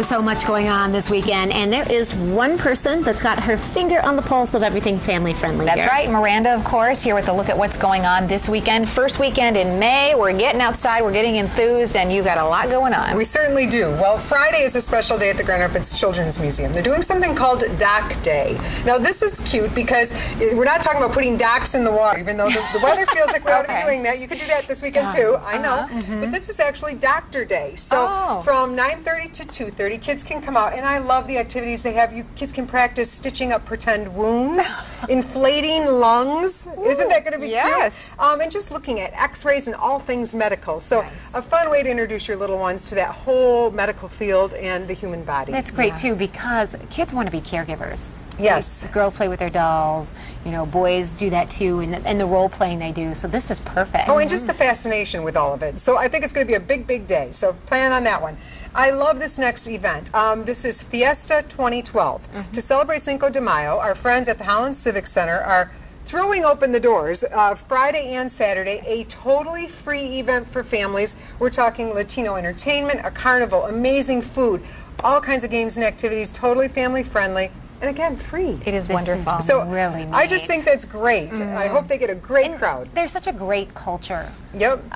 so much going on this weekend, and there is one person that's got her finger on the pulse of everything family-friendly. That's right. Miranda, of course, here with a look at what's going on this weekend. First weekend in May. We're getting outside. We're getting enthused, and you've got a lot going on. We certainly do. Well, Friday is a special day at the Grand Rapids Children's Museum. They're doing something called Dock Day. Now, this is cute because we're not talking about putting docks in the water, even though the weather feels like we ought to be doing that. You could do that this weekend, too. I know. But this is actually Doctor Day. So from 9:30 to 2:30, kids can come out, and I love the activities they have. You kids can practice stitching up pretend wounds, inflating lungs. Isn't that going to be cute? And just looking at x-rays and all things medical. So a fun way to introduce your little ones to that whole medical field and the human body. That's great, too, because kids want to be caregivers. Yes. Like, girls play with their dolls, you know, boys do that too, and the role playing they do, so this is perfect. Oh, and just the fascination with all of it. So I think it's going to be a big, big day, so plan on that one. I love this next event. This is Fiesta 2012. To celebrate Cinco de Mayo, our friends at the Holland Civic Center are throwing open the doors Friday and Saturday, a totally free event for families. We're talking Latino entertainment, a carnival, amazing food, all kinds of games and activities, totally family friendly. And again, free. It is wonderful. Is so really neat. I just think that's great. I hope they get a great crowd. There's such a great culture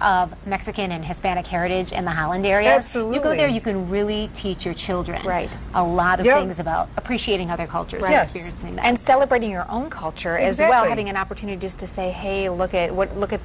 of Mexican and Hispanic heritage in the Holland area. Absolutely. You go there, you can really teach your children a lot of things about appreciating other cultures and experiencing that. And celebrating your own culture as well, having an opportunity just to say, hey, look at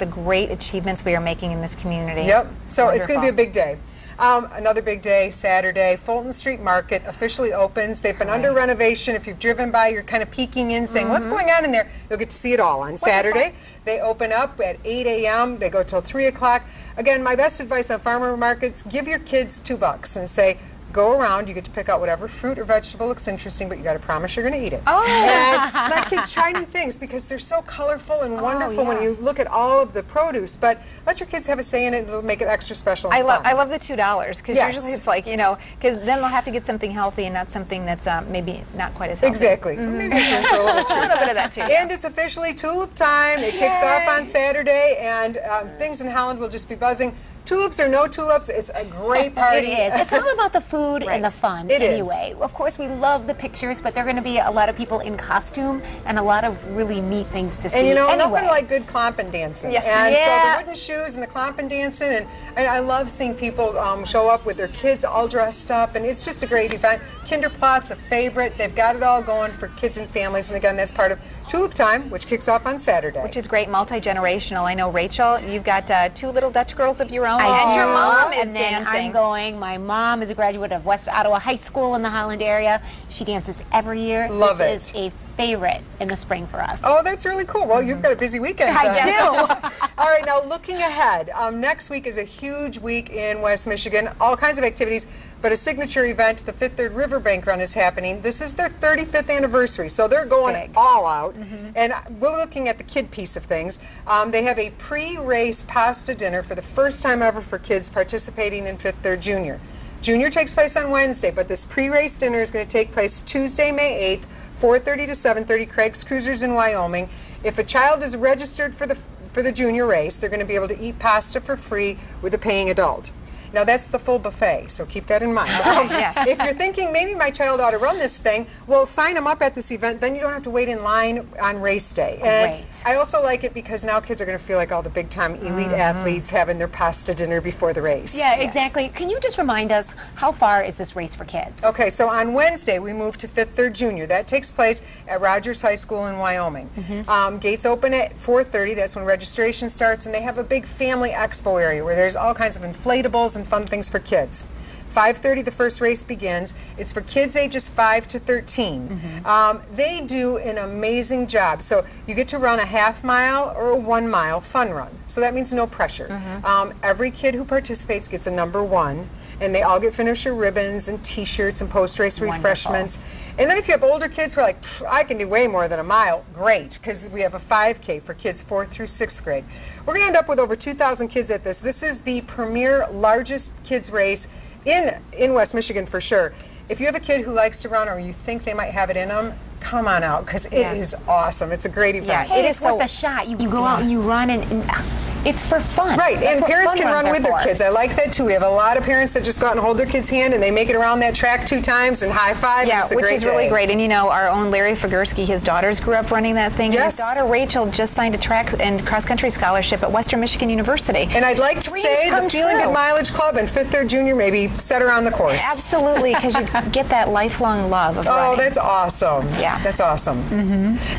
the great achievements we are making in this community. So it's going to be a big day. Another big day, Saturday, Fulton Street Market officially opens. They've been under renovation. If you've driven by, you're kind of peeking in, saying, what's going on in there? You'll get to see it all on Saturday. They open up at 8 a.m. They go till 3 o'clock. Again, my best advice on farmer markets, give your kids $2 and say, go around, you get to pick out whatever fruit or vegetable looks interesting, but you got to promise you're going to eat it. And let kids try new things because they're so colorful and wonderful when you look at all of the produce. But let your kids have a say in it, and it'll make it extra special. And I love the $2 because usually it's like, you know, because then they'll have to get something healthy and not something that's maybe not quite as healthy. Exactly. Maybe for a little treat. A little bit of that too. And it's officially tulip time. It kicks off on Saturday, and things in Holland will just be buzzing. Tulips or no tulips, it's a great party. It is. It's all about the food and the fun anyway. Of course, we love the pictures, but there are going to be a lot of people in costume and a lot of really neat things to see. And you know, anyway. nothing like good clomping dancing. Yes. And so the wooden shoes and the clomping dancing, and I love seeing people show up with their kids all dressed up, and it's just a great event. Kinderplot's a favorite. They've got it all going for kids and families, and again, that's part of Tulip Time, which kicks off on Saturday. Which is great, multi-generational. I know, Rachel, you've got two little Dutch girls of your own. I and do. your mom is and then dancing. I'm going. My mom is a graduate of West Ottawa High School in the Holland area. She dances every year. Love this is a favorite in the spring for us. Oh, that's really cool. Well, you've got a busy weekend. I do. All right, now looking ahead, next week is a huge week in West Michigan. All kinds of activities, but a signature event, the Fifth Third Riverbank Run, is happening. This is their 35th anniversary, so they're going all out. And we're looking at the kid piece of things. They have a pre-race pasta dinner for the first time ever for kids participating in Fifth Third Junior. Junior takes place on Wednesday, but this pre-race dinner is going to take place Tuesday, May 8th, 4:30 to 7:30, Craig's Cruisers in Wyoming. If a child is registered for the junior race, they're going to be able to eat pasta for free with a paying adult. Now, that's the full buffet, so keep that in mind. If you're thinking, maybe my child ought to run this thing, well, sign them up at this event. Then you don't have to wait in line on race day. And I also like it because now kids are going to feel like all the big-time elite athletes having their pasta dinner before the race. Yeah, exactly. Can you just remind us, how far is this race for kids? Okay, so on Wednesday, we move to Fifth Third Junior. That takes place at Rogers High School in Wyoming. Gates open at 4:30. That's when registration starts, and they have a big family expo area where there's all kinds of inflatables and fun things for kids. 5:30 the first race begins. It's for kids ages 5 to 13. They do an amazing job. So you get to run a half-mile or a 1-mile fun run. So that means no pressure. Every kid who participates gets a number 1, and they all get finisher ribbons and t-shirts and post-race refreshments. And then if you have older kids who are like, I can do way more than a mile, great, because we have a 5K for kids 4th through 6th grade. We're going to end up with over 2,000 kids at this. This is the premier, largest kids race in West Michigan for sure. If you have a kid who likes to run or you think they might have it in them, come on out, because it is awesome. It's a great event. It is worth a shot. You go out and you run, and It's for fun. Right, That's and what parents fun can runs run are with their for. kids. I like that too. We have a lot of parents that just go out and hold their kid's hand and they make it around that track 2 times and high five. Yeah, and it's a which great is really day. great. And you know, our own Larry Figursky, his daughters grew up running that thing. Yes. And his daughter Rachel just signed a track and cross country scholarship at Western Michigan University. And I'd like to Dreams say come the Feeling true. Good Mileage Club and 5th, 3rd Junior maybe set her on the course. Absolutely, because you get that lifelong love of Oh, running. that's awesome. Yeah. That's awesome.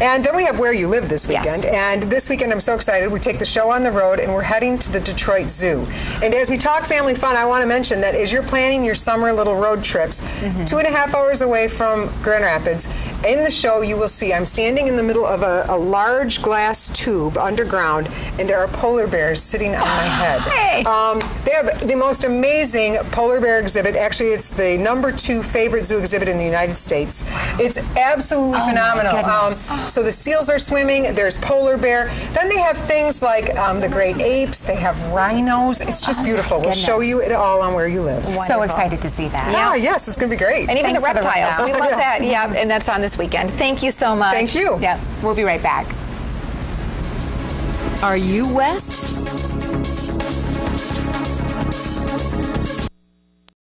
And then we have Where You Live this Yes. weekend. And this weekend, I'm so excited. We take the show on the road and we're heading to the Detroit Zoo. And as we talk family fun, I want to mention that as you're planning your summer little road trips, 2.5 hours away from Grand Rapids, in the show you will see I'm standing in the middle of a large glass tube underground, and there are polar bears sitting on my head. Hey. They have the most amazing polar bear exhibit. Actually, it's the #2 favorite zoo exhibit in the United States. It's absolutely phenomenal. So the seals are swimming, there's polar bear. Then they have things like the great apes, they have rhinos. It's just beautiful. We'll show you it all on Where You Live. So excited to see that. Yeah, yes, it's going to be great. And even Thanks the for the reptiles. rundown. We love that. Yeah, and that's on this weekend. Thank you so much. Thank you. Yeah, we'll be right back. Are you West?